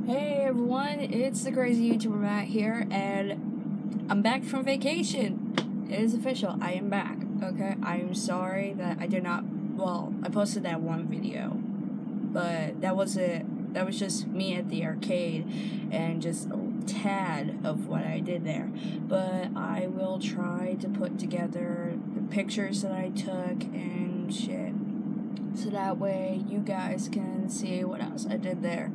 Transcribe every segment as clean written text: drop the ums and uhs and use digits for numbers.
Hey everyone, it's the Crazy YouTuber Matt here, and I'm back from vacation. It is official, I am back, okay? I am sorry that I did not, I posted that one video, but that was just me at the arcade, and just a tad of what I did there. But I will try to put together the pictures that I took and shit, so that way you guys can see what else I did there.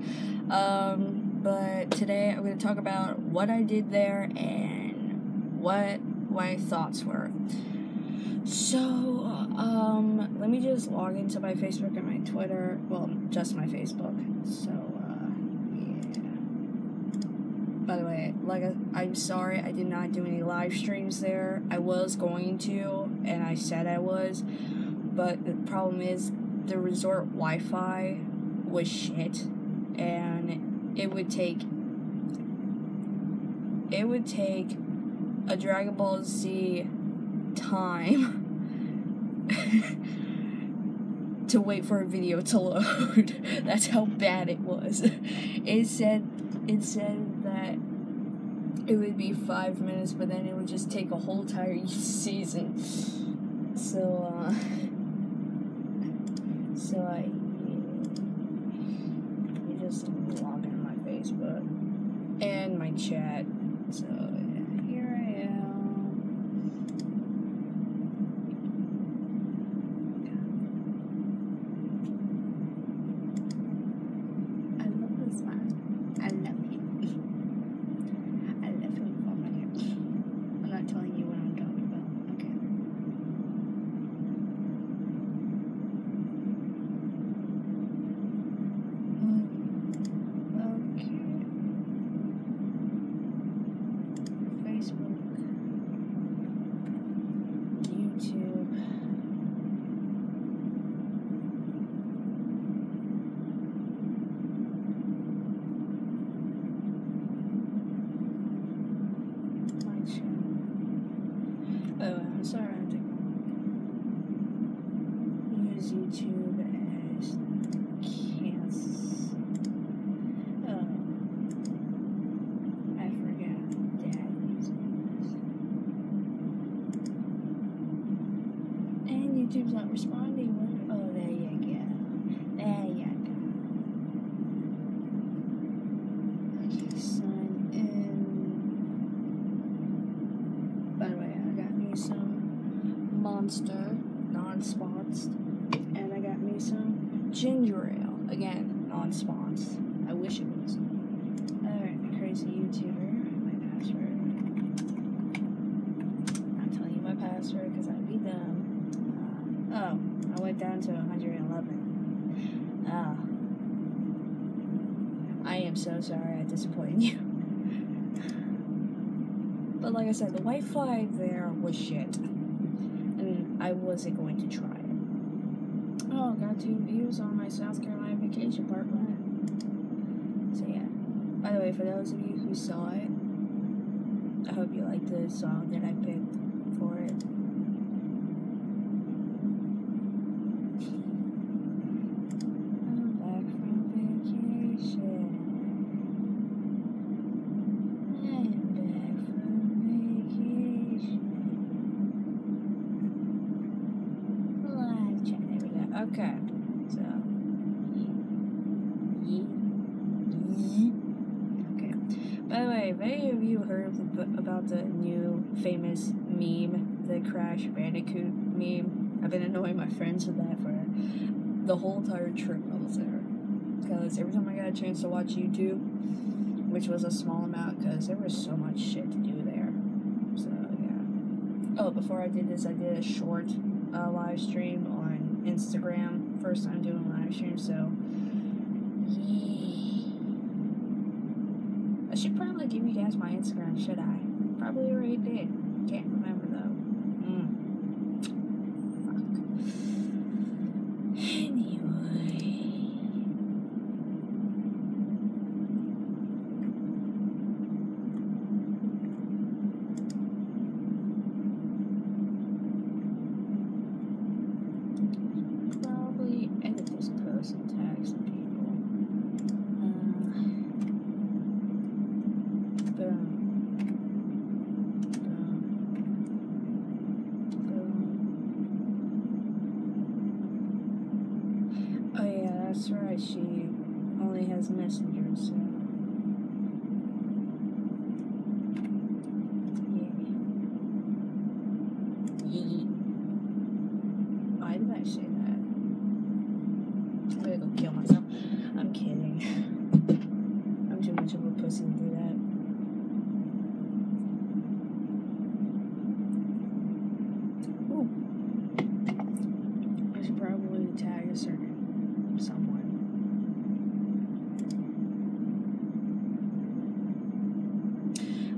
But today I'm going to talk about what I did there and what my thoughts were. So, let me just log into my Facebook and my Twitter. Well, just my Facebook. So, yeah. By the way, I'm sorry I did not do any live streams there. I was going to, and I said I was, but the problem is the resort Wi-Fi was shit, and it would take a Dragon Ball Z time to wait for a video to load. That's how bad it was. It said that it would be 5 minutes, but then it would just take a whole entire season. So I just log in my Facebook and my chat. So here I am. I love this one. I love it. I love it for my hair. I'm not telling you what I'm talking about. Okay. Facebook, YouTube, my channel. Oh, I'm sorry, I have to use YouTube as I forgot Dad using this. And YouTube's not responding. Oh, there you go. There you go. Okay, sign in. By the way, I got me some Monster non-sponsored, and I got me some ginger ale. Again, non-sponsored. I wish it was. Alright, Crazy YouTuber. My password. Not telling you my password because I'd be dumb. I went down to 111. I am so sorry I disappointed you. But like I said, the Wi-Fi there was shit, and I wasn't going to try it. Oh, got 2 views on my South Carolina vacation part 1. So yeah. By the way, for those of you who saw it, I hope you liked the song that I picked for it. I'm back from vacation. I'm back from vacation. Live chat, there we go. Okay, so okay. By the way, have any of you heard about the new famous meme, the Crash Bandicoot meme? I've been annoying my friends with that for the whole entire trip I was there. Because every time I got a chance to watch YouTube, which was a small amount, because there was so much shit to do there. So, yeah. Oh, before I did this, I did a short live stream on Instagram. First time doing a live stream, so yeah. I should probably give you guys my Instagram, should I? Probably already did. Can't remember though. Fuck. Anyway. Probably edit this post and tag some people. guess she only has Messenger, so. Yeah. Why did I say that? I'm gonna go kill myself. I'm kidding. I'm too much of a pussy to do that. Ooh. I should probably tag a certain someone.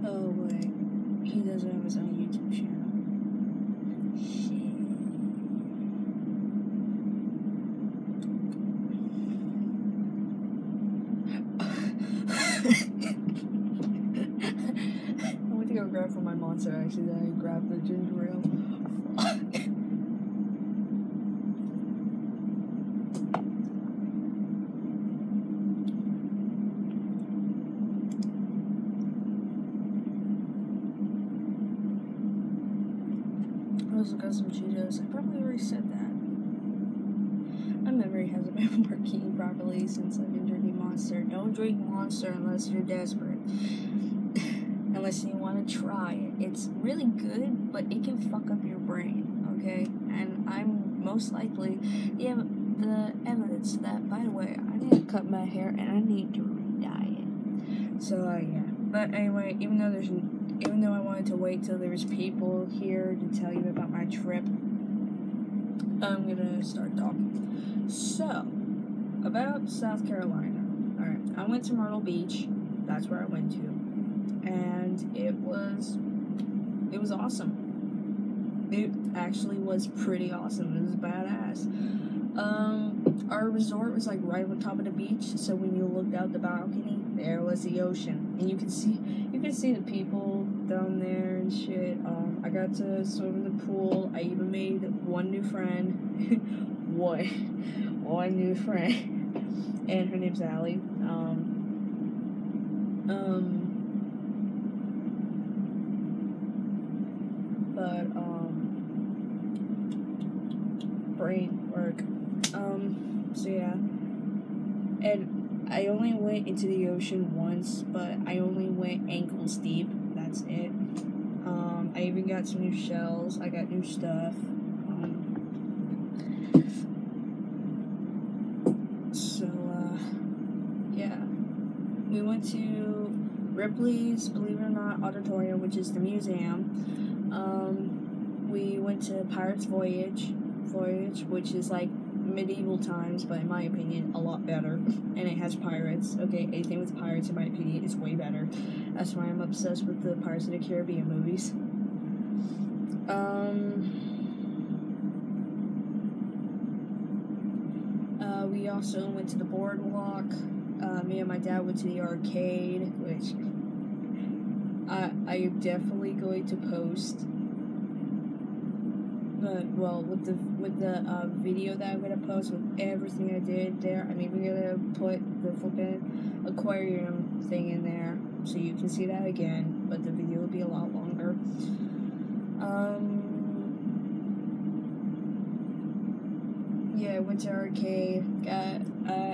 Oh wait, he doesn't have his own YouTube channel. Shit. I went to go grab for my monster, actually, then I grabbed the ginger ale. Fuck. I also got some Cheetos. I probably already said that. My memory hasn't been working properly since I've been drinking Monster. Don't drink Monster unless you're desperate. Unless you want to try it. It's really good, but it can fuck up your brain, okay? And I'm most likely the evidence that, by the way, I need to cut my hair and I need to re-dye it. So, yeah. But anyway, even though I wanted to wait till there was people here to tell you about my trip, I'm gonna start talking. So, about South Carolina. Alright, I went to Myrtle Beach. That's where I went to. And it was awesome. It actually was pretty awesome. It was badass. Our resort was like right on top of the beach, so when you looked out the balcony, there was the ocean, and you could see the people down there and shit. I got to swim in the pool. I even made one new friend, one new friend, and her name's Allie. Brain work. So yeah. And I only went into the ocean once, but I only went ankles deep. That's it. I even got some new shells. I got new stuff. Yeah. We went to Ripley's, believe it or not, Auditorium, which is the museum. We went to Pirates Voyage, which is like medieval times, but in my opinion, a lot better. And it has pirates. Okay, anything with pirates, in my opinion, is way better. That's why I'm obsessed with the Pirates of the Caribbean movies. We also went to the boardwalk. Me and my dad went to the arcade, which I am definitely going to post. Well, with the video that I'm gonna post with everything I did there, I'm even gonna put the flippin' aquarium thing in there so you can see that again, but the video will be a lot longer. Yeah, I went to arcade.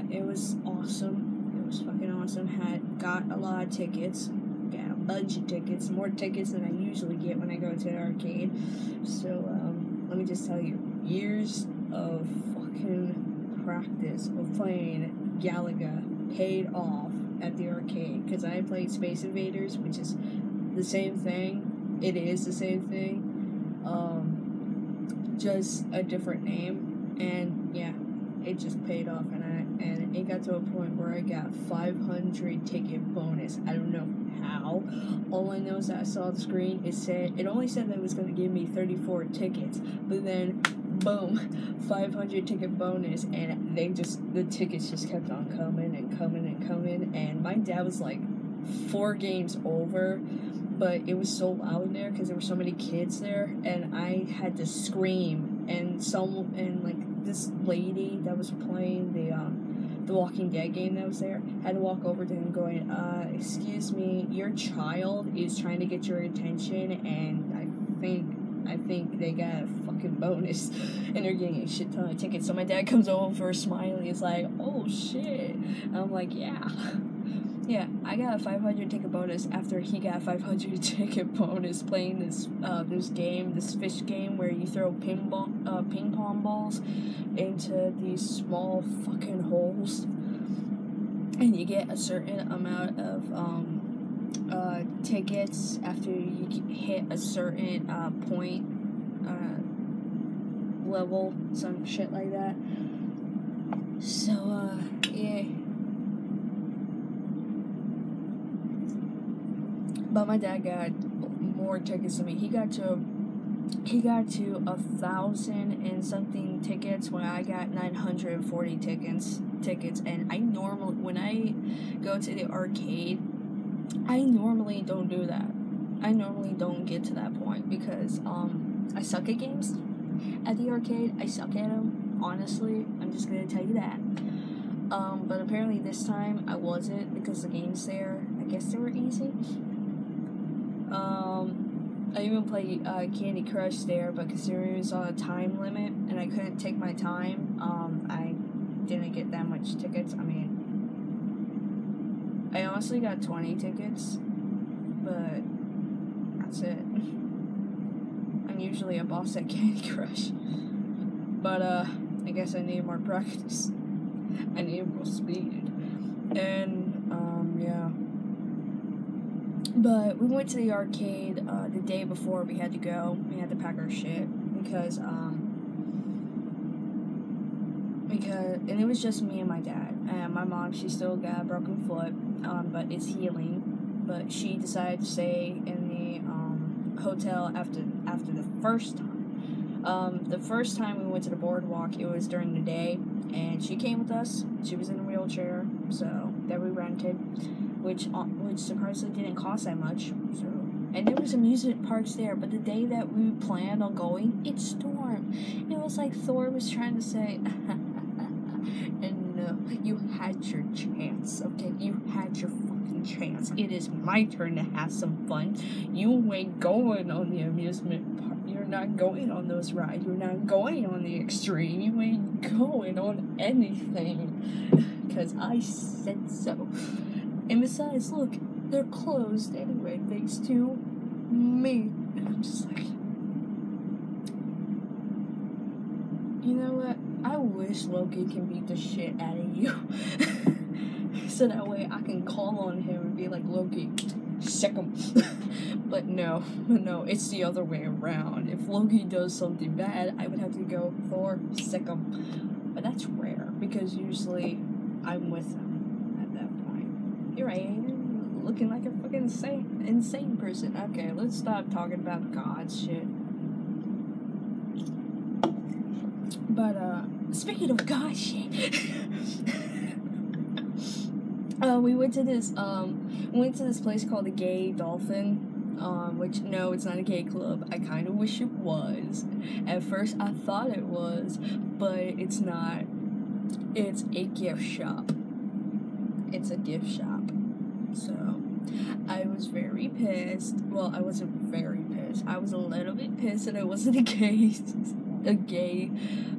It was awesome. It was fucking awesome. Got a lot of tickets. Got a bunch of tickets. More tickets than I usually get when I go to the arcade. So, let me just tell you, years of fucking practice of playing Galaga paid off at the arcade, because I played Space Invaders, which is the same thing. It is the same thing, just a different name, and yeah, it just paid off, and it got to a point where I got 500 ticket bonus. I don't know how. All I know is that I saw the screen. It only said that it was going to give me 34 tickets, but then boom, 500 ticket bonus, and the tickets just kept on coming and coming and coming, and my dad was like 4 games over, but it was so loud in there because there were so many kids there, and I had to scream, and like this lady that was playing the Walking Dead game that was there had to walk over to him going, excuse me, your child is trying to get your attention, and I think they got a fucking bonus, and they're getting a shit ton of tickets. So my dad comes over smiling. He's like, "Oh shit!" And I'm like, "Yeah." Yeah, I got a 500 ticket bonus after he got a 500 ticket bonus playing this game, this fish game where you throw ping pong balls into these small fucking holes, and you get a certain amount of tickets after you hit a certain point level, some shit like that. So yeah. But my dad got more tickets than me. He got to 1,000 and something tickets when I got 940 tickets. And I normally, when I go to the arcade, I normally don't do that. I normally don't get to that point because I suck at games. At the arcade, I suck at them. Honestly, I'm just gonna tell you that. But apparently this time I wasn't because the games there, I guess they were easy. I even played Candy Crush there, but because there was a time limit and I couldn't take my time, I didn't get that much tickets. I mean, I honestly got 20 tickets, but that's it. I'm usually a boss at Candy Crush, but I guess I need more practice. I need more speed, and yeah. But we went to the arcade the day before we had to go. We had to pack our shit because and it was just me and my dad. And my mom, she still got a broken foot, but it's healing. But she decided to stay in the hotel after the first time. The first time we went to the boardwalk, it was during the day, and she came with us. She was in a wheelchair, so that we rented. Which surprisingly didn't cost that much. So, and there was amusement parks there, but the day that we planned on going, it stormed. It was like Thor was trying to say, and no, you had your chance, okay? You had your fucking chance. It is my turn to have some fun. You ain't going on the amusement park. You're not going on those rides. You're not going on the extreme. You ain't going on anything. Because I said so. And besides, look, they're closed anyway, thanks to me. And I'm just like, you know what? I wish Loki can beat the shit out of you. So that way I can call on him and be like, Loki, sick him. But no, it's the other way around. If Loki does something bad, I would have to go, Thor, sick him. But that's rare, because usually I'm with him. Here I am, looking like a fucking insane person. Okay, let's stop talking about God shit. But, speaking of God shit, we went to this place called the Gay Dolphin, which, no, it's not a gay club. I kind of wish it was. At first, I thought it was, but it's not. It's a gift shop. It's a gift shop. So, I was very pissed. Well, I wasn't very pissed. I was a little bit pissed that it wasn't a gay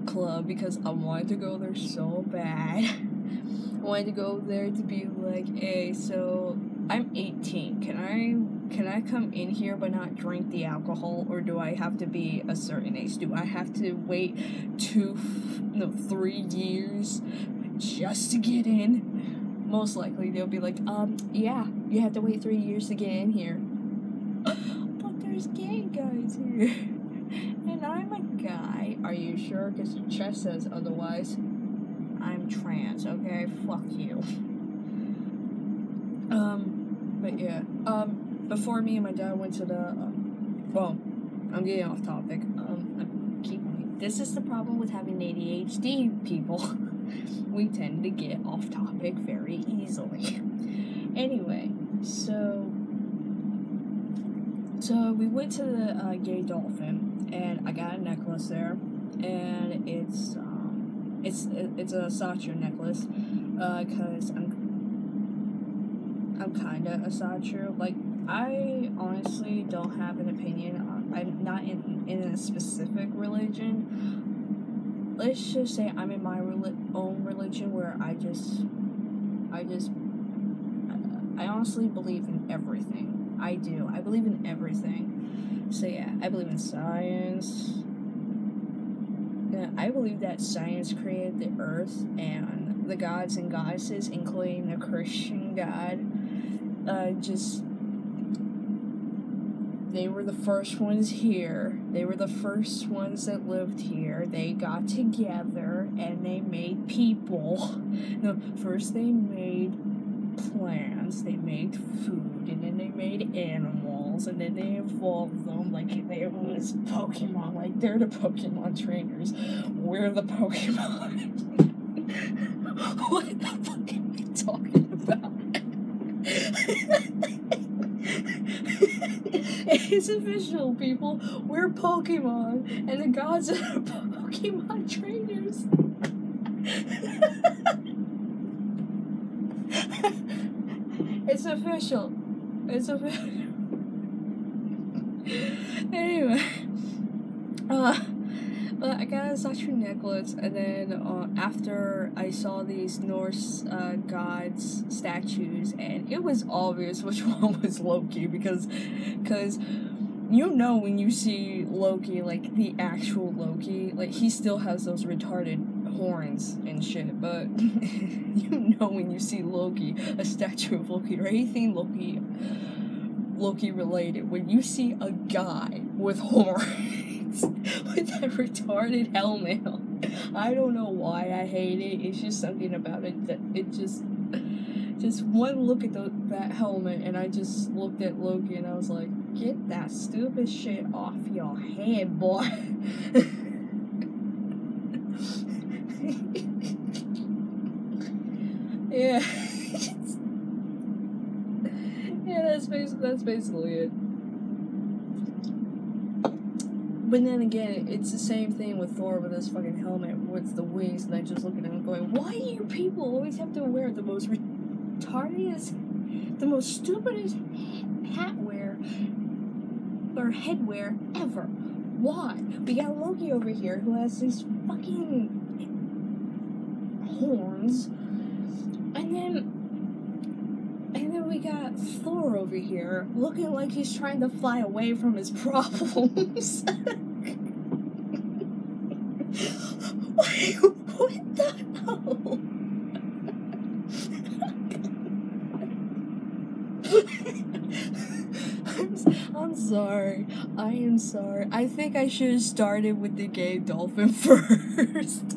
club, because I wanted to go there so bad. I wanted to go there to be like, hey, so I'm 18. Can I come in here but not drink the alcohol, or do I have to be a certain age? Do I have to wait 3 years just to get in? Most likely they'll be like, yeah, you have to wait 3 years to get in here. But there's gay guys here. And I'm a guy. Are you sure? Because your chest says otherwise. I'm trans, okay? Fuck you. But yeah. Before me and my dad went to the, well, I'm getting off topic. This is the problem with having ADHD, people. We tend to get off topic very easily. Anyway, so we went to the Gay Dolphin, and I got a necklace there, and it's a Satcher necklace, cause I'm kinda a Satcher. Like, I honestly don't have an opinion on I'm not in a specific religion. Let's just say I'm in my own religion where I honestly believe in everything. I do. I believe in everything. So yeah, I believe in science. I believe that science created the earth and the gods and goddesses, including the Christian God, they were the first ones here. They were the first ones that lived here. They got together and they made people. No, first they made plants, they made food, and then they made animals, and then they evolved them like they was Pokemon, like they're the Pokemon trainers. We're the Pokemon. What the fuck are we talking about? It's official, people. We're Pokemon, and the gods are Pokemon trainers. It's official. It's official. Anyway, but I got a statue necklace, and then after I saw these Norse gods statues, and it was obvious which one was Loki, because you know when you see Loki, like the actual Loki, like he still has those retarded horns and shit, but you know when you see Loki, a statue of Loki, or anything Loki related, when you see a guy with horns with that retarded helmet on, I don't know why I hate it. It's just something about it that it just one look at that helmet, and I just looked at Loki and I was like, get that stupid shit off your head, boy. Yeah. Yeah, that's basically it. But then again, it's the same thing with Thor with his fucking helmet with the wings, and I just look at him going, why do you people always have to wear the most retardedest, the most stupidest headwear ever? Why? We got Loki over here who has these fucking horns, and then we got Thor over here looking like he's trying to fly away from his problems. What the hell? I'm sorry. I am sorry. I think I should have started with the gay dolphin first.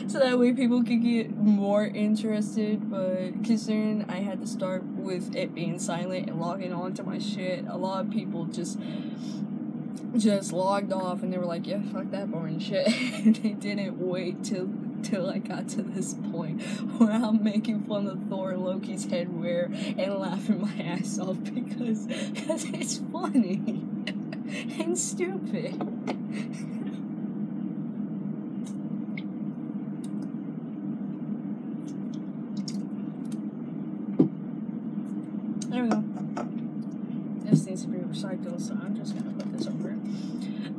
So that way people could get more interested, but considering I had to start with it being silent and logging on to my shit, a lot of people just logged off and they were like, yeah, fuck that boring shit. And they didn't wait till I got to this point where I'm making fun of Thor and Loki's headwear and laughing my ass off because it's funny and stupid. There we go. This needs to be recycled, so I'm just gonna put this over it.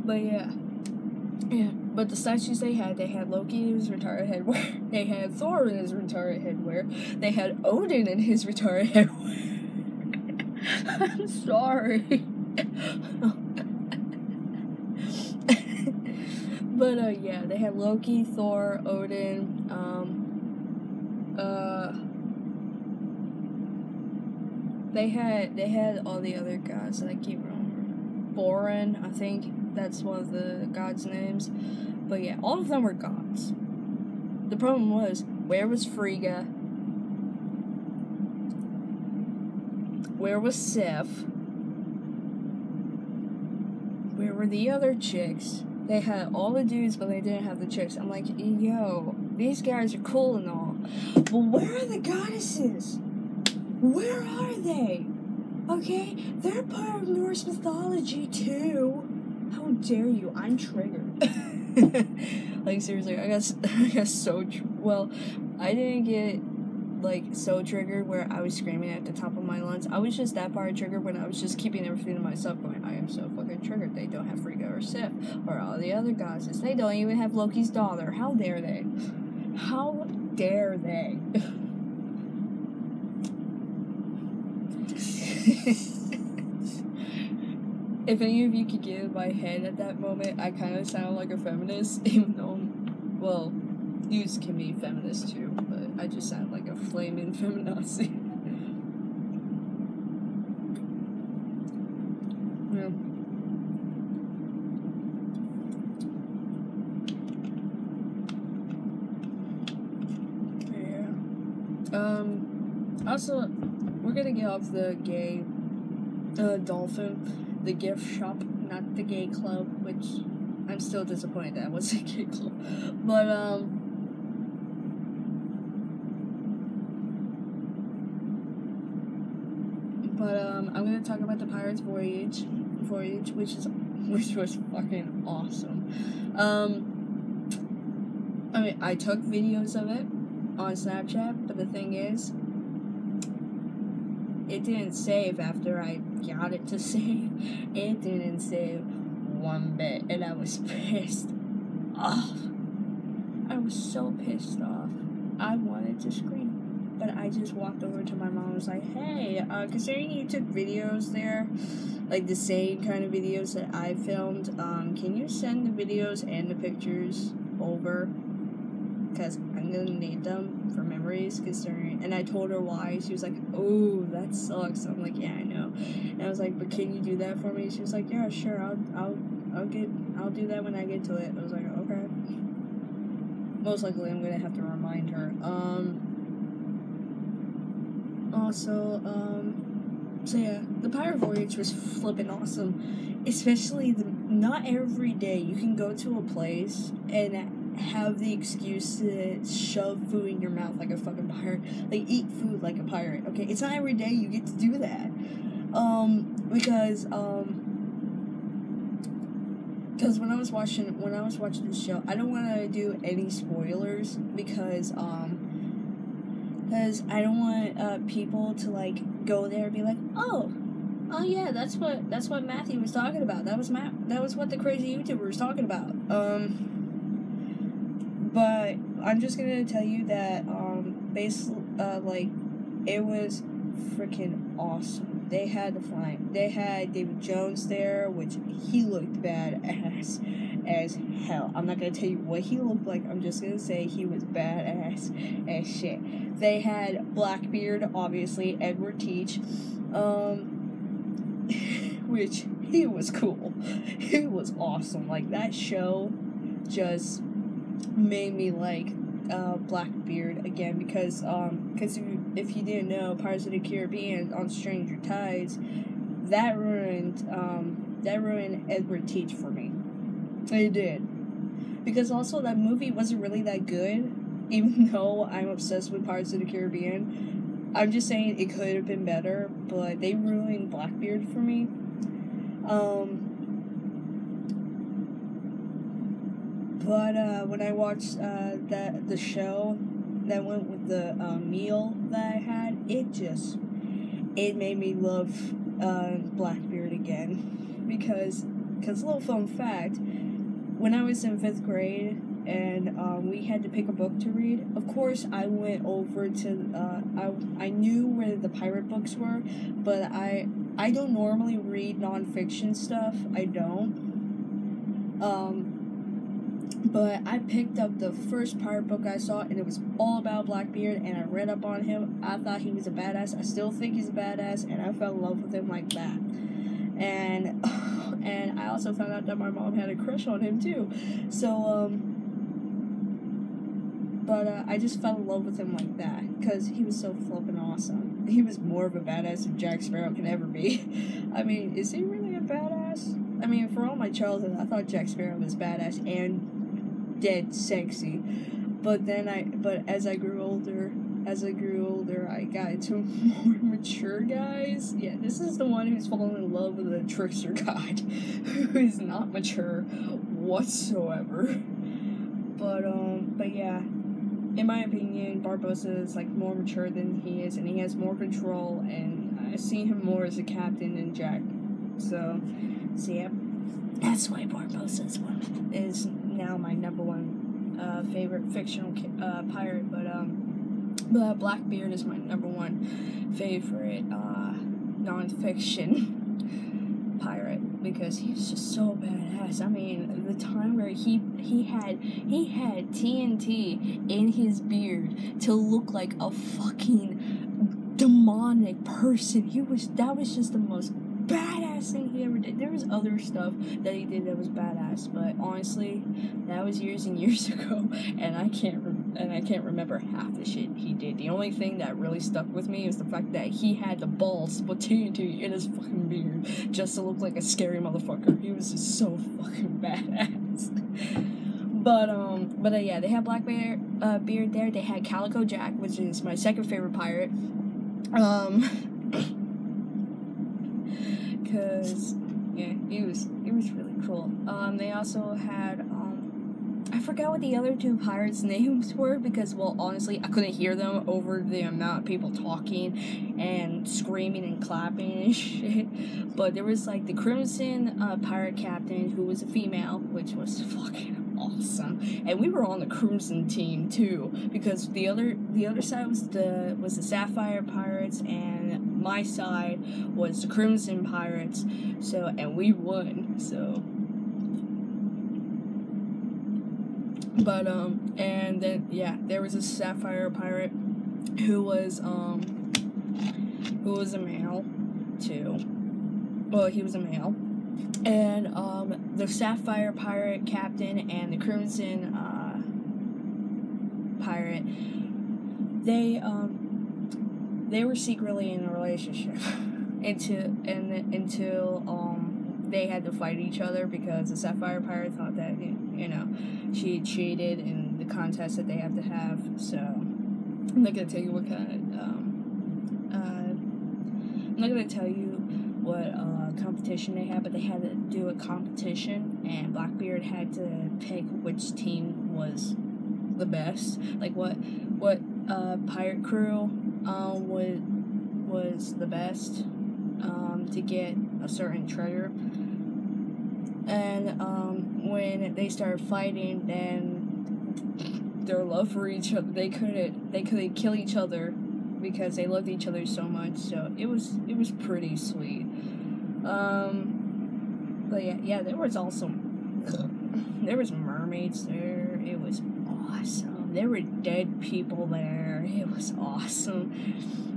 But yeah. But the statues they had Loki in his retarded headwear. They had Thor in his retarded headwear. They had Odin in his retarded headwear. I'm sorry. But yeah, they had Loki, Thor, Odin, They had all the other gods that I keep remembering. Borin, I think that's one of the gods' names. But yeah, all of them were gods. The problem was, where was Frigga? Where was Sif? Where were the other chicks? They had all the dudes, but they didn't have the chicks. I'm like, yo, these guys are cool and all, but where are the goddesses? Where are they? Okay, they're part of Norse mythology too. How dare you? I'm triggered. Like seriously, I got so well. I didn't get like, so triggered where I was screaming at the top of my lungs. I was just that part triggered when I was just keeping everything to myself going, I am so fucking triggered. They don't have Frigga or Sif or all the other goddesses. They don't even have Loki's daughter. How dare they? How dare they? If any of you could get in my head at that moment, I kind of sound like a feminist, even though, well, yous can be feminist too, but I just sound like a flaming feminazi. Yeah. Also, we're gonna get off the gay, dolphin, the gift shop, not the gay club, which I'm still disappointed that was a gay club, but, I'm gonna talk about the Pirates Voyage, which was fucking awesome. I mean, I took videos of it on Snapchat, but the thing is, it didn't save after I got it to save. It didn't save one bit, and I was pissed off. I was so pissed off. I wanted to scream, but I just walked over to my mom and was like, hey, considering you took videos there, like the same kind of videos that I filmed, can you send the videos and the pictures over? Because I'm gonna need them for memories, considering, and I told her why. She was like, oh, that sucks. I'm like, yeah, I know. And I was like, but can you do that for me? She was like, yeah, sure, I'll do that when I get to it. I was like, okay. Most likely I'm gonna have to remind her. So yeah, the Pirate Voyage was flippin' awesome. Especially not every day you can go to a place and have the excuse to shove food in your mouth like a fucking pirate. Like, eat food like a pirate, okay? It's not every day you get to do that. Because when I was watching the show, I don't want to do any spoilers because I don't want people to like go there and be like, oh yeah, that's what Matthew was talking about. That was what the crazy YouTuber was talking about. But I'm just gonna tell you that basically like it was freaking awesome. They had David Jones there, which he looked badass as hell. I'm not gonna tell you what he looked like. I'm just gonna say he was badass as shit. They had Blackbeard, obviously, Edward Teach, which he was cool. He was awesome. Like, that show just made me like Blackbeard again, because if you didn't know, Pirates of the Caribbean on Stranger Tides, that ruined Edward Teach for me. It did, because also that movie wasn't really that good, even though I'm obsessed with Pirates of the Caribbean. I'm just saying it could have been better, but they ruined Blackbeard for me. But when I watched the show that went with the meal that I had, it made me love Blackbeard again, because little fun fact, when I was in 5th grade and we had to pick a book to read, of course I went over to I knew where the pirate books were, but I don't normally read nonfiction stuff. I don't. But I picked up the first pirate book I saw, and it was all about Blackbeard, and I read up on him. I thought he was a badass. I still think he's a badass, and I fell in love with him like that. And I also found out that my mom had a crush on him too. So, I just fell in love with him like that, because he was so flippin' awesome. He was more of a badass than Jack Sparrow can ever be. I mean, is he really a badass? I mean, for all my childhood, I thought Jack Sparrow was badass and dead sexy. But as I grew older, I got into more mature guys. Yeah, this is the one who's fallen in love with a trickster god who is not mature whatsoever. But yeah. in my opinion, Barbosa is like more mature than he is, and he has more control, and I see him more as a captain than Jack. So yeah, that's why Barbosa is now my number one favorite fictional pirate. But Blackbeard is my number one favorite non-fiction pirate, because he's just so badass. I mean, the time where he had TNT in his beard to look like a fucking demonic person. That was just the most badass thing he ever did. There was other stuff that he did that was badass, but honestly, that was years and years ago, and I can't remember half the shit he did. The only thing that really stuck with me is the fact that he had the balls to put TNT in his fucking beard just to look like a scary motherfucker. He was just so fucking badass. But yeah, they had Blackbeard beard there. They had Calico Jack, which is my second favorite pirate. Because yeah, he was really cool. They also had I forgot what the other two pirates' names were, because, well, honestly, I couldn't hear them over the amount of people talking and screaming and clapping and shit. But there was like the Crimson pirate captain, who was a female, which was fucking awesome. And we were on the Crimson team too, because the other side was the Sapphire Pirates, and my side was the Crimson Pirates. So, and we won. So. But and then yeah, there was a Sapphire pirate who was a male too. Well, he was a male. And the Sapphire pirate captain and the Crimson pirate, they were secretly in a relationship until they had to fight each other, because the Sapphire pirate thought that, you know, she cheated in the contest that they have to have. So I'm not gonna tell you what kind of I'm not gonna tell you what competition they had, but they had to do a competition, and Blackbeard had to pick which team was the best, like what pirate crew was the best to get a certain treasure. And when they started fighting, then their love for each other, they couldn't kill each other because they loved each other so much. So it was pretty sweet. But yeah, there was mermaids there. It was awesome. There were dead people there. It was awesome.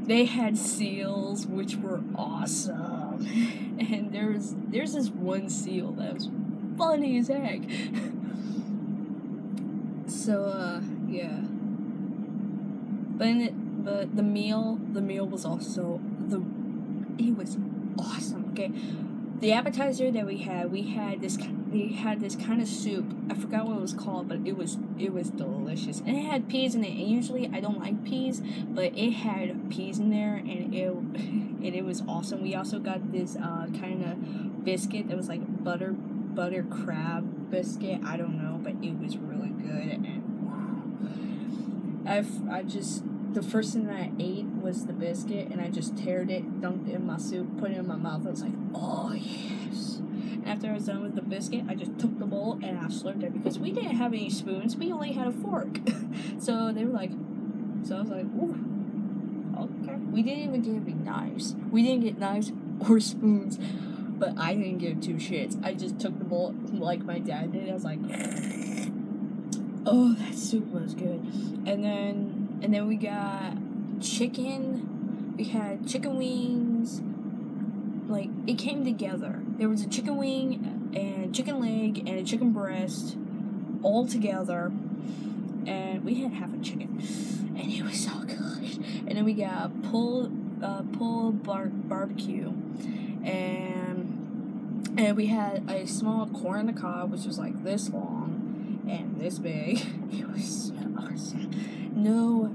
They had seals, which were awesome. And there's this one seal that was funny as heck. So yeah. But the meal was also it was awesome. Okay, the appetizer that we had this kind of soup. I forgot what it was called, but it was delicious, and it had peas in it. And usually I don't like peas, but it had peas in there, and it was awesome. We also got this kind of biscuit that was like butter crab biscuit. I don't know, but it was really good. And the first thing that I ate was the biscuit, and I just teared it, dunked it in my soup, put it in my mouth. I was like, oh yes. And after I was done with the biscuit, I just took the bowl and I slurped it, because we didn't have any spoons. We only had a fork. So they were like, so I was like, ooh, okay. We didn't even get any knives. We didn't get knives or spoons, but I didn't give two shits. I just took the bowl like my dad did. I was like, oh, that soup was good. And then we got chicken. We had chicken wings. Like, it came together. There was a chicken wing and chicken leg and a chicken breast all together. And we had half a chicken. And it was so good. And then we got pulled barbecue. And we had a small corn on the cob, which was like this long and this big. It was so awesome. No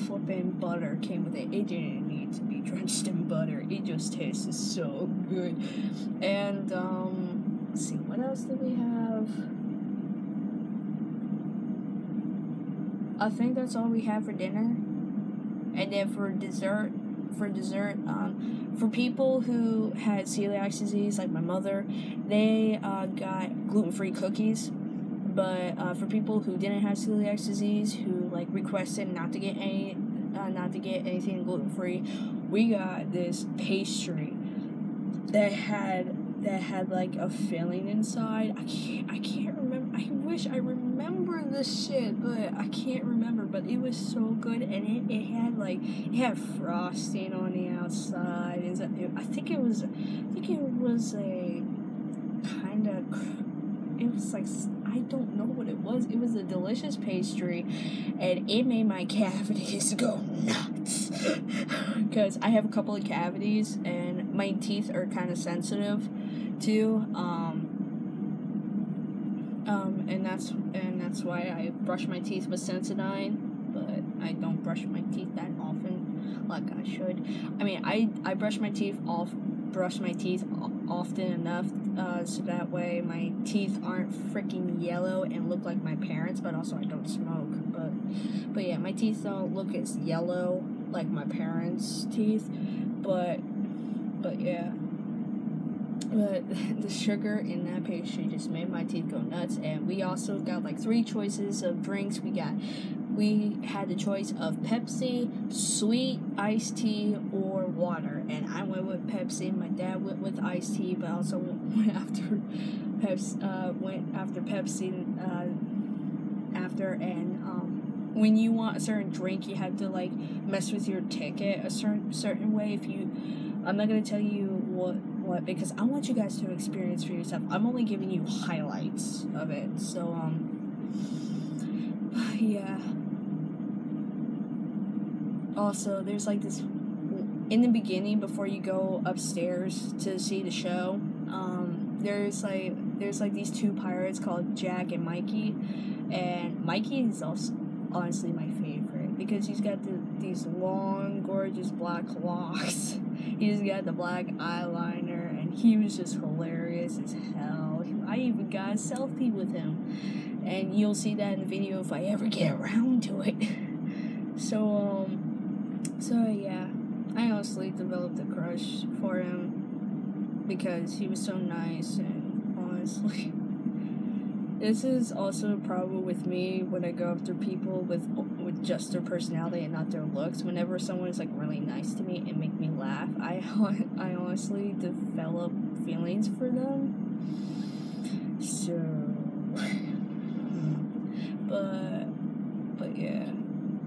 flipping butter came with it. It didn't need to be drenched in butter. It just tasted so good. And let's see, what else did we have? I think that's all we had for dinner. And then for dessert, for people who had celiac disease, like my mother, they got gluten-free cookies. But for people who didn't have celiac disease, who like requested not to get anything gluten-free, we got this pastry that had like a filling inside. I can't remember. I wish I remember this shit, but I can't remember. But it was so good, and it had frosting on the outside. I think it was a kind of. It was like, I don't know what it was. It was a delicious pastry, and it made my cavities go nuts. Because I have a couple of cavities, and my teeth are kind of sensitive too. And that's why I brush my teeth with Sensodyne, but I don't brush my teeth that often, like I should. I mean, I brush my teeth often enough, so that way my teeth aren't freaking yellow and look like my parents, but also I don't smoke, but yeah, my teeth don't look as yellow like my parents' teeth, but yeah, but the sugar in that pastry just made my teeth go nuts. And we also got like 3 choices of drinks. We had the choice of Pepsi, sweet iced tea, or water. And I went with Pepsi. My dad went with iced tea, but also went after Pepsi. And when you want a certain drink, you have to like mess with your ticket a certain way. I'm not gonna tell you what because I want you guys to experience for yourself. I'm only giving you highlights of it. So yeah. Also, there's like this in the beginning before you go upstairs to see the show. There's like these 2 pirates called Jack and Mikey, and Mikey is also honestly my favorite because he's got these long, gorgeous black locks. He's got the black eyeliner, and he was just hilarious as hell. I even got a selfie with him, and you'll see that in the video if I ever get around to it. So yeah, I honestly developed a crush for him because he was so nice, and honestly, this is also a problem with me when I go after people with just their personality and not their looks. Whenever someone is like really nice to me and make me laugh, I honestly develop feelings for them. So, but yeah.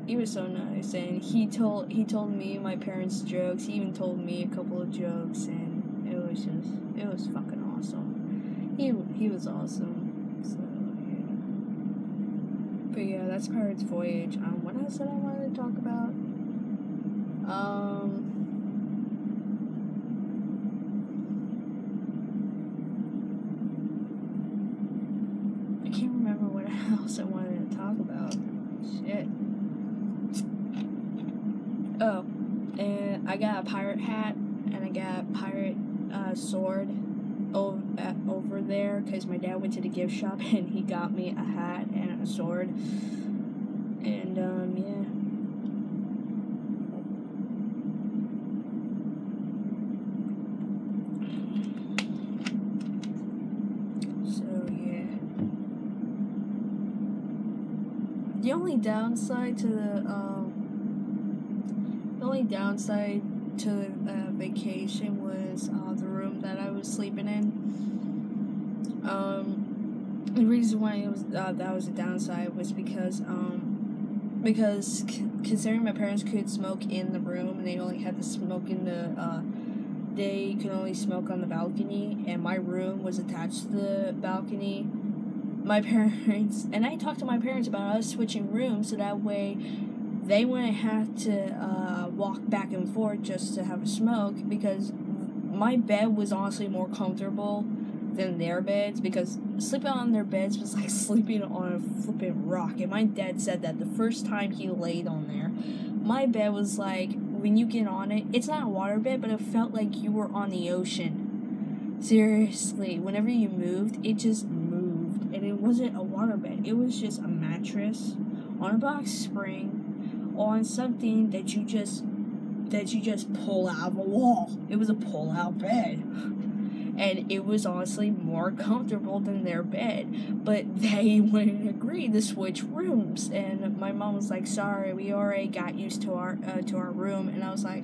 He was so nice, and he told me my parents' jokes. He even told me a couple of jokes, and it was fucking awesome. He was awesome. So yeah. But yeah, that's Pirates Voyage. What else did I want to talk about? I can't remember what else I wanted to talk about. Shit. Oh, and I got a pirate hat, and I got a pirate sword over there, because my dad went to the gift shop, and he got me a hat and a sword, and, yeah. So, yeah. The only downside to the vacation was the room that I was sleeping in. The reason why it was that was a downside was because considering my parents could smoke in the room, and they only had to smoke in the they could only smoke on the balcony, and my room was attached to the balcony. My parents, and I talked to my parents about us switching rooms so that way they wouldn't have to walk back and forth just to have a smoke, because my bed was honestly more comfortable than their beds, because sleeping on their beds was like sleeping on a flipping rock. And my dad said that the first time he laid on there, my bed was like, when you get on it, it's not a water bed, but it felt like you were on the ocean. Seriously, whenever you moved, it just moved, and it wasn't a water bed. It was just a mattress on a box spring, on something that you just pull out of a wall. It was a pull-out bed. And it was honestly more comfortable than their bed. But they wouldn't agree to switch rooms. And my mom was like, sorry, we already got used to our room. And I was like,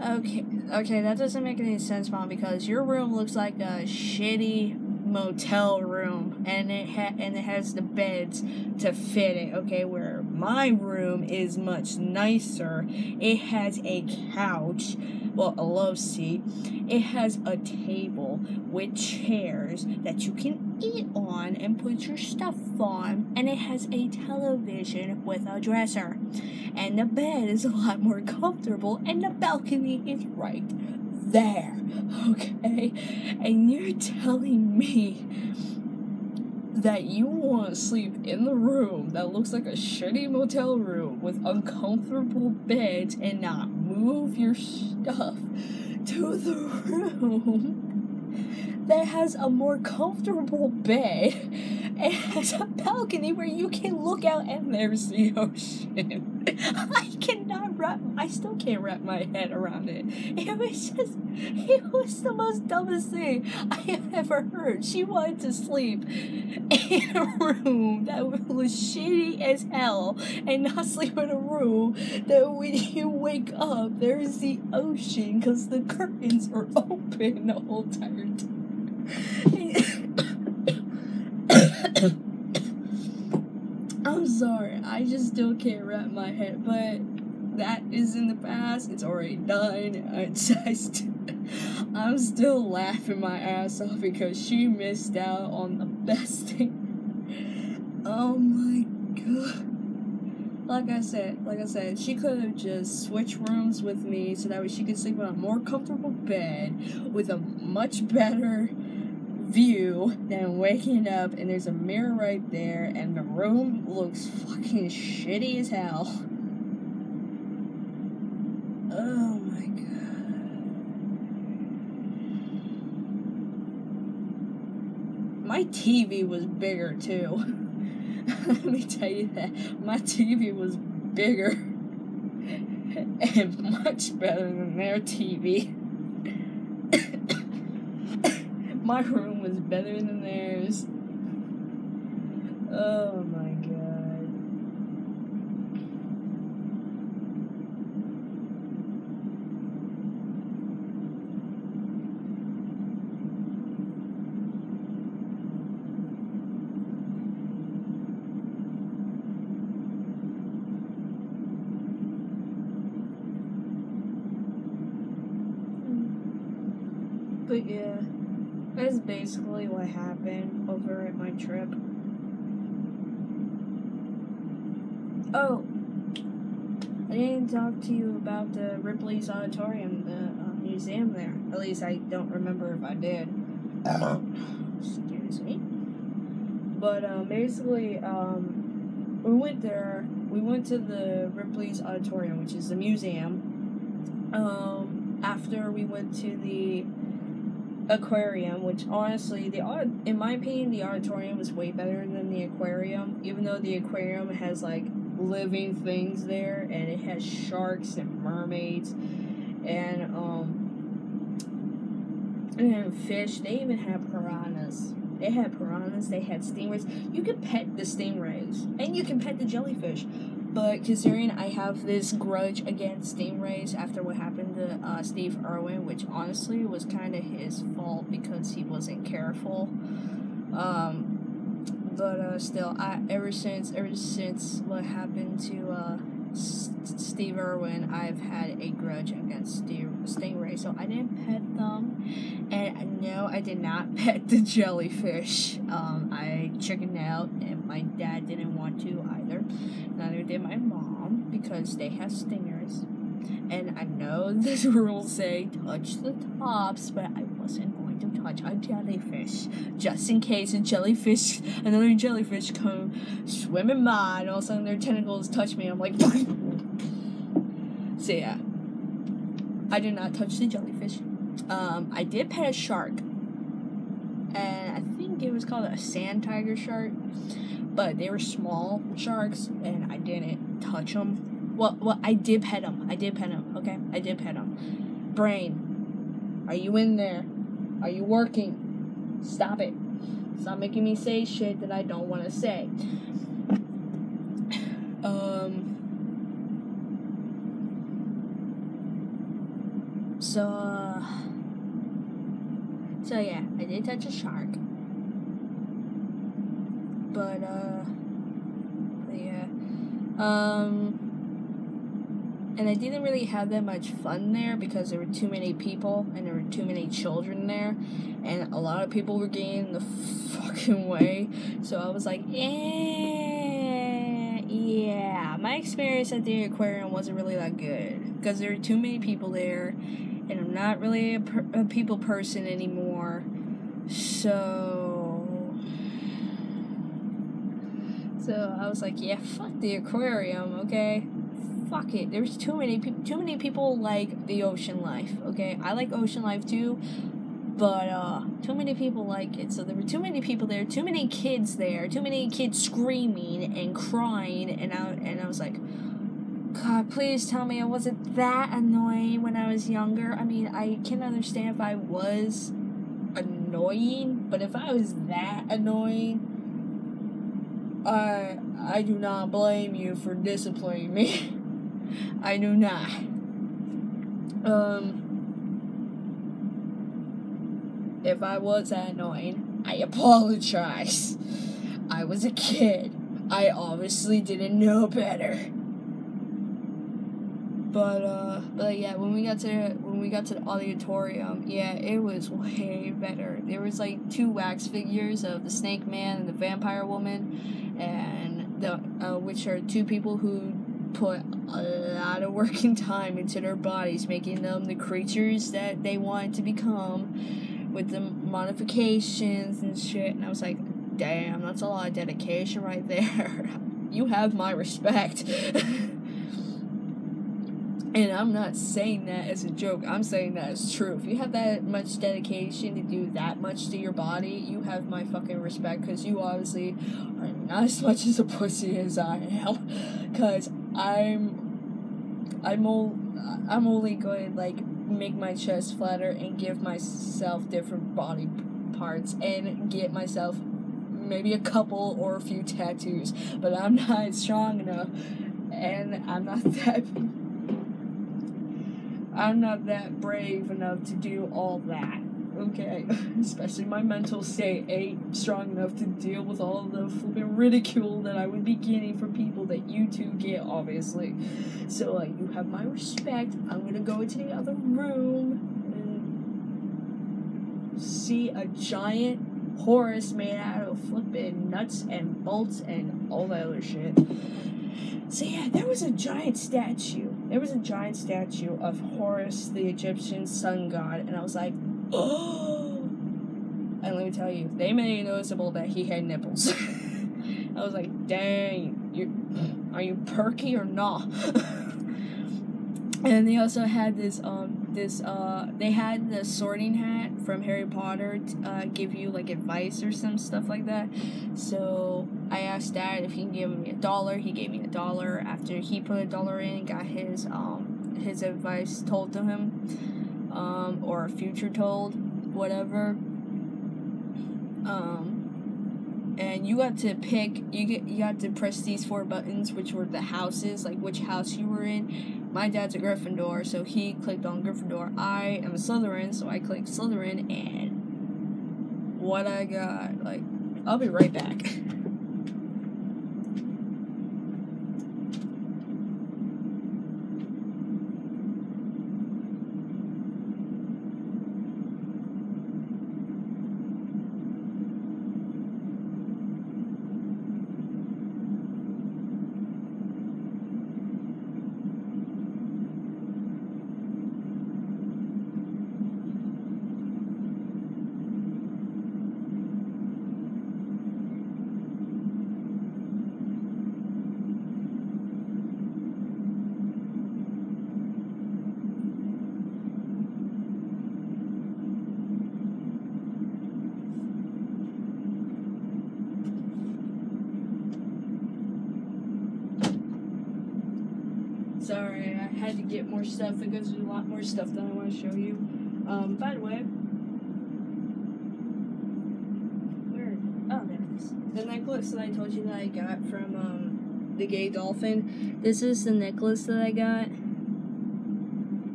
okay, that doesn't make any sense, Mom, because your room looks like a shitty motel room, and it has the beds to fit it, okay, where my room is much nicer. It has a couch, well, a love seat. It has a table with chairs that you can eat on and put your stuff on, and it has a television with a dresser. And the bed is a lot more comfortable, and the balcony is right there, okay? And you're telling me that you want to sleep in the room that looks like a shitty motel room with uncomfortable beds and not move your stuff to the room that has a more comfortable bed and has a balcony where you can look out and there's the ocean. I still can't wrap my head around it. It was the most dumbest thing I have ever heard. She wanted to sleep in a room that was shitty as hell and not sleep in a room that when you wake up, there's the ocean because the curtains are open the whole entire time. I'm sorry, I just still can't wrap my head, but that is in the past. It's already done. I'm still laughing my ass off because she missed out on the best thing. Oh my god. Like I said, she could have just switched rooms with me so that way she could sleep on a more comfortable bed with a much better view than waking up and there's a mirror right there and the room looks fucking shitty as hell. Oh my god. My TV was bigger too. Let me tell you that. My TV was bigger and much better than their TV. My room was better than theirs. Oh my god. But yeah. That's basically what happened over at my trip. Oh, I didn't talk to you about the Ripley's Auditorium, the museum there. At least I don't remember if I did. Excuse me. But basically, we went there. We went to the Ripley's Auditorium, which is the museum. After we went to the aquarium, which honestly, in my opinion, the auditorium was way better than the aquarium, even though the aquarium has like living things there and it has sharks and mermaids and fish. They even have piranhas. They had stingrays. You can pet the stingrays and you can pet the jellyfish. But considering I have this grudge against stingrays after what happened to Steve Irwin, which honestly was kind of his fault because he wasn't careful. But still, ever since what happened to Steve Irwin, I've had a grudge against stingray. So I didn't pet them, and no, I did not pet the jellyfish. I chickened out, and my dad didn't want to either. Neither did my mom because they have stingers. And I know the rules say touch the tops, but I wasn't going to touch a jellyfish just in case another jellyfish come swimming by and all of a sudden their tentacles touch me. I'm like, so yeah, I did not touch the jellyfish. I did pet a shark, and I think it was called a sand tiger shark, but they were small sharks, and I didn't touch them. Well, I did pet them. Okay? I did pet them. Brain, are you in there? Are you working? Stop it. Stop making me say shit that I don't want to say. So yeah, I did touch a shark. But yeah. And I didn't really have that much fun there because there were too many people and there were too many children there, and a lot of people were getting in the fucking way. So I was like, yeah, my experience at the aquarium wasn't really that good because there were too many people there, and I'm not really a people person anymore. So I was like, yeah, fuck the aquarium, okay? Fuck it. There's too many people like the ocean life, okay? I like ocean life too, but too many people like it. So there were too many people there, too many kids there, too many kids screaming and crying, and I was like, God, please tell me I wasn't that annoying when I was younger. I mean, I can understand if I was annoying, but if I was that annoying, I do not blame you for disciplining me. I do not. If I was that annoying, I apologize. I was a kid. I obviously didn't know better. But yeah, when we got to the auditorium, yeah, it was way better. There was like 2 wax figures of the Snake Man and the Vampire Woman, and which are 2 people who put a lot of work and time into their bodies, making them the creatures that they wanted to become, with the modifications and shit. And I was like, damn, that's a lot of dedication right there. You have my respect. And I'm not saying that as a joke. I'm saying that as true. If you have that much dedication to do that much to your body, you have my fucking respect, because you obviously are not as much as a pussy as I am. Because I'm only going to, like, make my chest flatter and give myself different body parts and get myself maybe a couple or a few tattoos. But I'm not strong enough, and I'm not that brave enough to do all that, okay? Especially my mental state ain't strong enough to deal with all the flipping ridicule that I would be getting from people that you two get, obviously. So, you have my respect. I'm gonna go into the other room and see a giant horse made out of flipping nuts and bolts and all that other shit. So yeah, there was a giant statue. Of Horus, the Egyptian sun god, and I was like, oh! And let me tell you, they made it noticeable that he had nipples. I was like, dang, are you perky or not? And they also had they had the sorting hat from Harry Potter to give you, like, advice or some stuff like that. So I asked Dad if he can give me $1. He gave me $1 after he put $1 in and got his advice told to him, or future told, whatever. And you got to pick, you got to press these 4 buttons, which were the houses, like which house you were in. My dad's a Gryffindor, so he clicked on Gryffindor. I am a Slytherin, so I clicked Slytherin, and what I got, like, I'll be right back. tried to get more stuff because there's a lot more stuff that I want to show you. By the way, oh, there it is. The necklace that I told you that I got from the Gay Dolphin. This is the necklace that I got.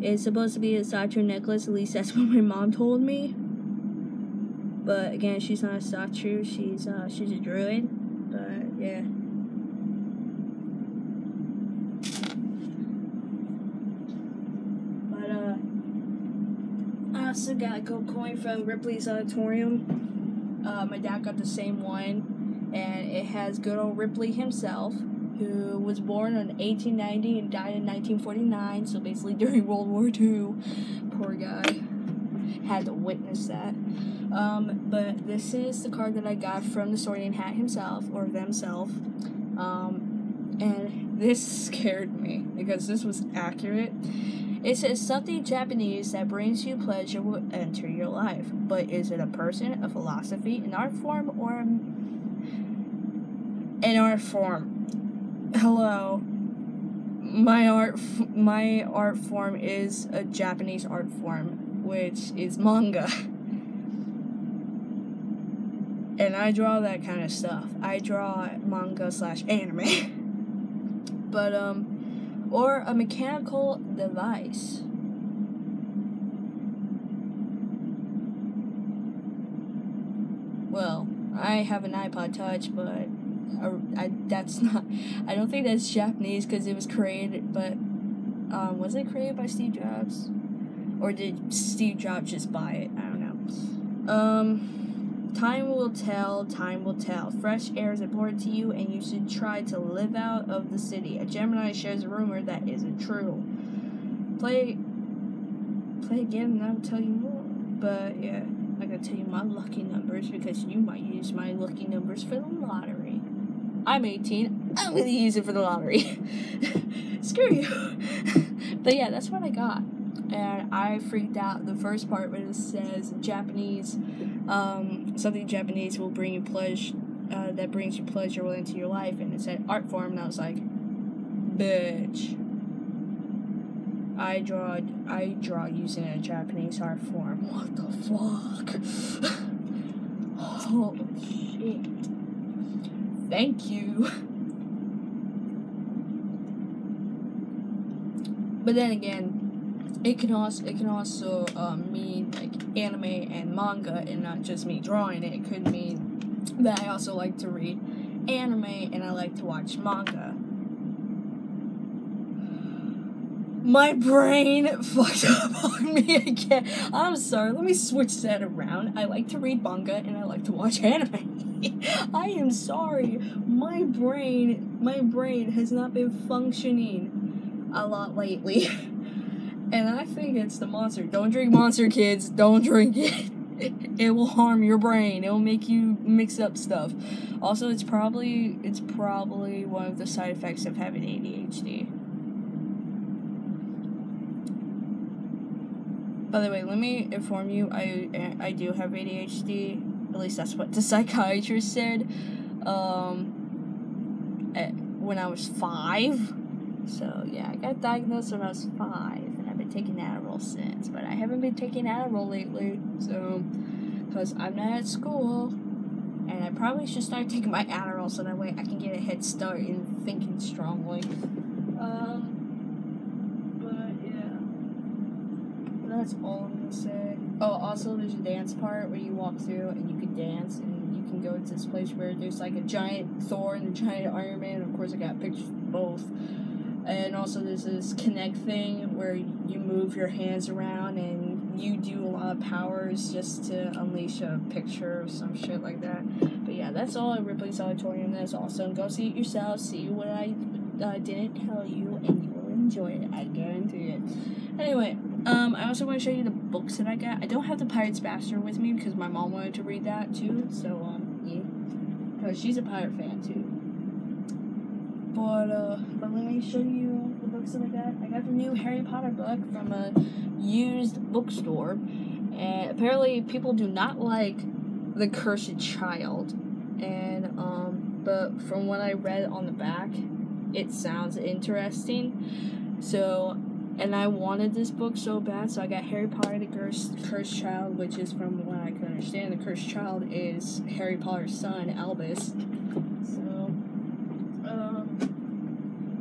It's supposed to be a Saturn necklace, at least that's what my mom told me. But again, she's not a Saturn, she's a druid. But yeah. I also got a gold coin from Ripley's Auditorium. My dad got the same one, and it has good old Ripley himself, who was born in 1890 and died in 1949, so basically during World War II. Poor guy. Had to witness that. But this is the card that I got from the Sorting Hat himself, or themselves. And this scared me, because this was accurate. It says, something Japanese that brings you pleasure will enter your life. But is it a person, a philosophy, an art form, or an art form? Hello. My art form is a Japanese art form, which is manga. And I draw that kind of stuff. I draw manga/anime. But, or a mechanical device. Well, I have an iPod Touch, but that's not, I don't think that's Japanese because it was created, but, was it created by Steve Jobs? Or did Steve Jobs just buy it? I don't know. Time will tell, time will tell. Fresh air is important to you, and you should try to live out of the city. A Gemini shares a rumor that isn't true. Play again, and I'll tell you more. But, yeah, I'm not going to tell you my lucky numbers, because you might use my lucky numbers for the lottery. I'm 18. I'm going to use it for the lottery. Screw you. But, yeah, that's what I got. And I freaked out the first part when it says Japanese, something Japanese will bring you pleasure, that brings you pleasure will enter your life, and it said art form, and I was like, bitch. I draw using a Japanese art form. What the fuck? Oh shit. Thank you. But then again, it can also mean like anime and manga, and not just me drawing it. It could mean that I also like to read anime and I like to watch manga. My brain fucked up on me again. I'm sorry, let me switch that around. I like to read manga and I like to watch anime. I am sorry. My brain has not been functioning a lot lately. And I think it's the Monster. Don't drink Monster, kids. Don't drink it. It will harm your brain. It will make you mix up stuff. Also, it's probably one of the side effects of having ADHD. By the way, let me inform you, I do have ADHD. At least that's what the psychiatrist said. When I was 5. So yeah, I got diagnosed when I was 5. Taking Adderall since, but I haven't been taking Adderall lately, so, because I'm not at school, and I probably should start taking my Adderall so that way I can get a head start in thinking strongly. But yeah, that's all I'm gonna say. Oh, also there's a dance part where you walk through and you can dance, and you can go to this place where there's like a giant Thor and a giant Iron Man, and of course I got pictures of both. And also there's this connect thing where you move your hands around and you do a lot of powers just to unleash a picture or some shit like that. But yeah, that's all at Ripley's Auditorium. That's awesome. Go see it yourself. See what I didn't tell you, and you will enjoy it. I guarantee it. Anyway, I also want to show you the books that I got. I don't have the Pirate's Bastard with me because my mom wanted to read that too. So, yeah. Because she's a pirate fan too. But let me show you the books that I got. I got the new Harry Potter book from a used bookstore, and apparently people do not like The Cursed Child, and but from what I read on the back, it sounds interesting. So And I wanted this book so bad, so I got Harry Potter the Cursed Child, which is, from what I can understand, the Cursed Child is Harry Potter's son, Albus. So,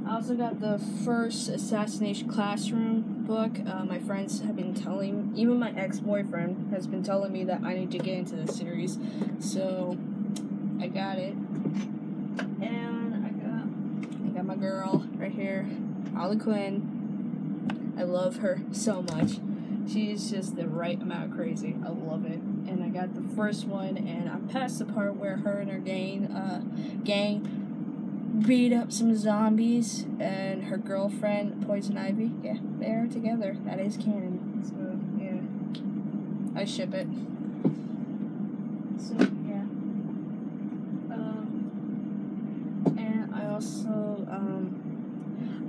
I also got the first Assassination Classroom book. My friends have been telling, even my ex-boyfriend has been telling me that I need to get into this series. So, I got it. And I got my girl right here, Harley Quinn. I love her so much. She's just the right amount of crazy. I love it. And I got the first one, and I'm past the part where her and her gang beat up some zombies, and her girlfriend, Poison Ivy, yeah, they are together. That is canon. So, yeah. I ship it. So, yeah. And I also,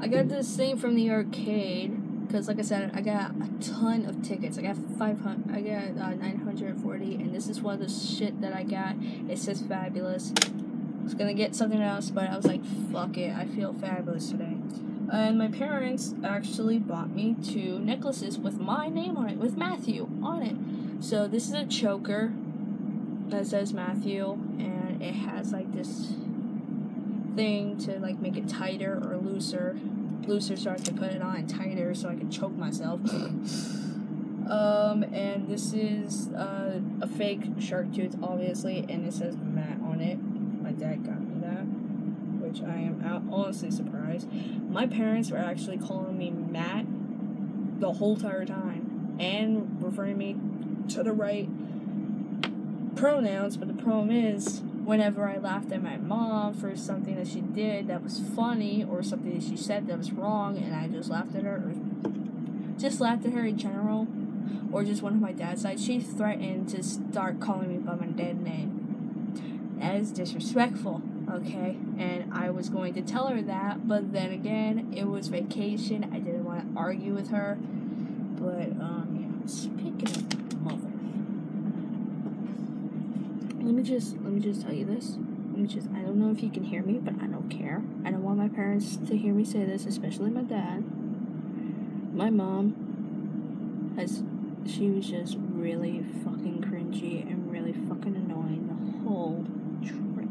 I got this thing from the arcade. Because, like I said, I got a ton of tickets. I got 940, and this is one of the shit that I got. It says fabulous. I was gonna get something else, but I was like, fuck it, I feel fabulous today. And my parents actually bought me 2 necklaces with my name on it, with Matthew on it. So this is a choker that says Matthew, and it has like this thing to like make it tighter or looser so I can put it on, and tighter so I can choke myself. And this is a fake shark tooth, obviously, and it says Matt on it. My dad got me that, which I am honestly surprised. My parents were actually calling me Matt the whole entire time, and referring me to the right pronouns, but the problem is, whenever I laughed at my mom for something that she did that was funny, or something that she said that was wrong, and I just laughed at her, or just laughed at her in general, or just one of my dad's side, she threatened to start calling me by my dead name. That is disrespectful, okay? And I was going to tell her that, but then again, it was vacation. I didn't want to argue with her. But, yeah. Speaking of mother, let me just tell you this. I don't know if you can hear me, but I don't care. I don't want my parents to hear me say this, especially my dad. My mom she was just really fucking cringy and really fucking annoying the whole trip,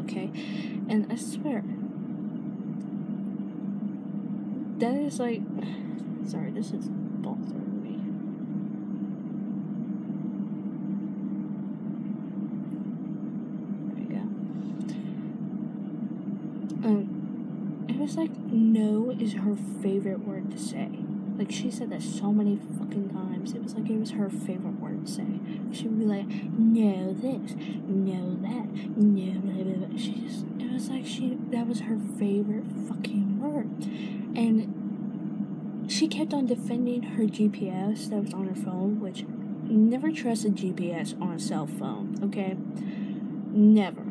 okay? And I swear, that is like, sorry, this is bothering me. It was like, no is her favorite word to say. Like, she said that so many fucking times. It was like it was her favorite word to say. She would be like, no this, no that, no blah, blah, blah. It was like that was her favorite fucking word. And she kept on defending her GPS that was on her phone, which never trust a GPS on a cell phone, okay? Never.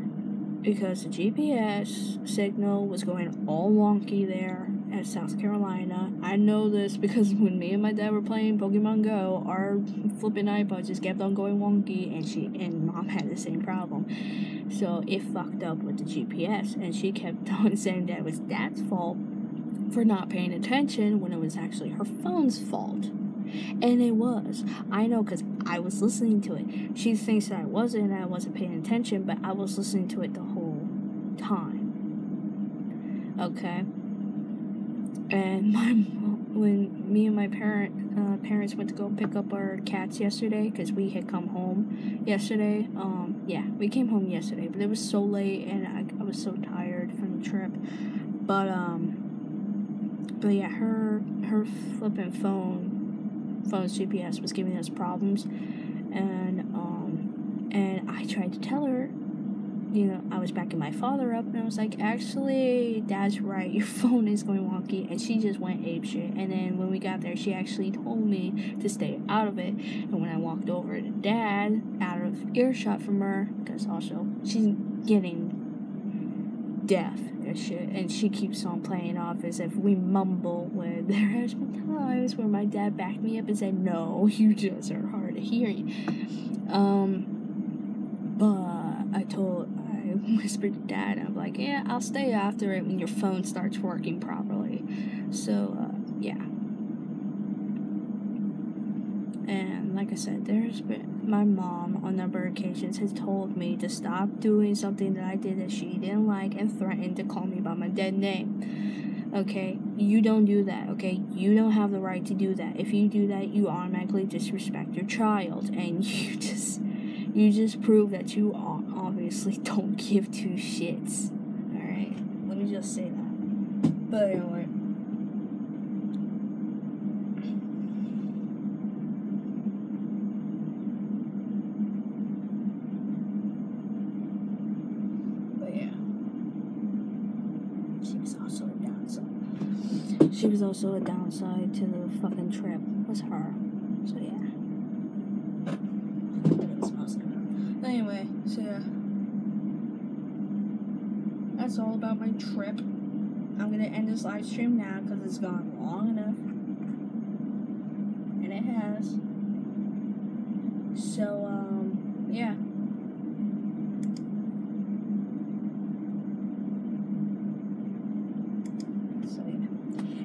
Because the GPS signal was going all wonky there at South Carolina. I know this because when me and my dad were playing Pokemon Go, our flipping iPod just kept on going wonky, and Mom had the same problem. So it fucked up with the GPS, and she kept on saying that it was Dad's fault for not paying attention when it was actually her phone's fault. And it was. I know, because I was listening to it. She thinks that I wasn't paying attention, but I was listening to it the whole time. Okay? And when me and my parents went to go pick up our cats yesterday, because we had come home yesterday, we came home yesterday, but it was so late, and I was so tired from the trip, but yeah, her flipping phone's GPS was giving us problems, and I tried to tell her, I was backing my father up, and I was like, actually, Dad's right, your phone is going wonky, and she just went apeshit. And then when we got there, she actually told me to stay out of it, and when I walked over to Dad, out of earshot from her, because also, she's getting deaf and shit, and she keeps on playing off as if we mumble, when there has been times where my dad backed me up and said, no, you just are hard of hearing. But I whispered to Dad, I'm like, yeah, I'll stay after it when your phone starts working properly. So, yeah. And like I said, there's been my mom on a number of occasions has told me to stop doing something that I did that she didn't like and threatened to call me by my dead name. Okay, you don't do that. Okay, you don't have the right to do that. If you do that, you automatically disrespect your child, and you just prove that you obviously don't give two shits. All right, let me just say that. But anyway. She was also a downside to the fucking trip, was her. So yeah. Anyway, so yeah. That's all about my trip. I'm gonna end this live stream now because it's gone long enough. And it has. So, yeah.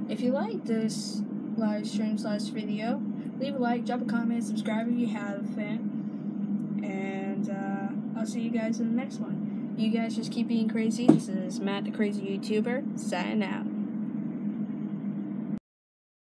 If you like this live stream / video, leave a like, drop a comment, subscribe if you haven't, and I'll see you guys in the next one. You guys just keep being crazy. This is Matt the Crazy YouTuber, signing out.